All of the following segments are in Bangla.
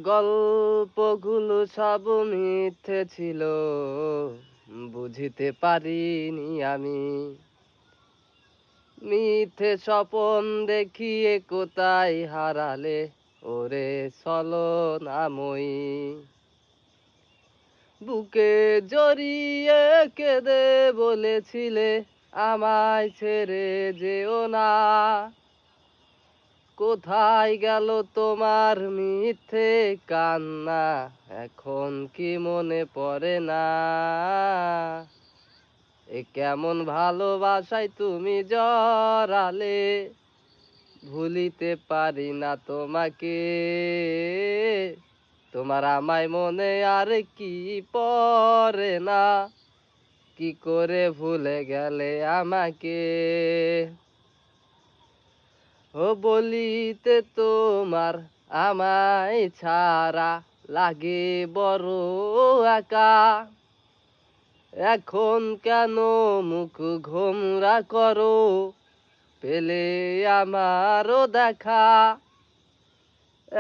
গল্পগুলো সব মিথ্যে ছিল, বুঝিতে পারিনি আমি। মিথ্যে স্বপন দেখিয়ে কোথায় হারালে ওরে ছলনাময়ী। বুকে জড়িয়ে কেঁদে বলেছিলে আমায় ছেড়ে যেও না। কোথায় গেল তোমার মিথ্যে কান্না, এখন কি মনে পড়ে না? এ কেমন ভালোবাসায় তুমি জড়ালে, ভুলিতে পারি না তোমাকে। তোমার আমায় মনে আর কি পড়ে না, কি করে ভুলে গেলে আমাকে। ও বলিতে তোমার আমায় ছাড়া লাগে বড় একা। এখন কেন মুখ ঘোমরা করো, পেলে আমারও দেখা।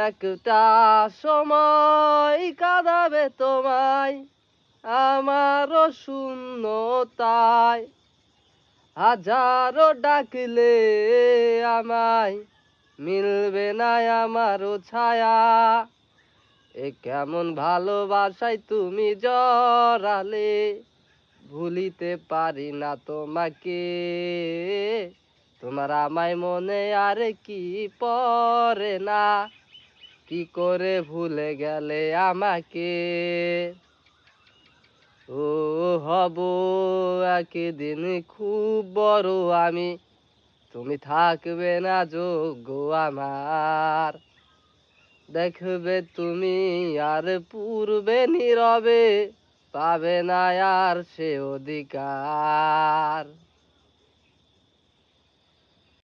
একটা সময় কাঁদাবে তোমায় আমারও শূন্যতায়। হাজারো ডাকলে আমায় মিলবে না আমারও ছায়া। এ কেমন ভালোবাসায় তুমি জড়ালে, ভুলিতে পারি না তোমাকে। তোমার আমায় মনে আর কি পড়ে না, কি করে ভুলে গেলে আমাকে। ও হব একদিন খুব বড় আমি, তুমি থাকবে না যোগ্য আমার। দেখবে তুমি আর পূর্বে নীরবে, পাবে না আর সে অধিকার।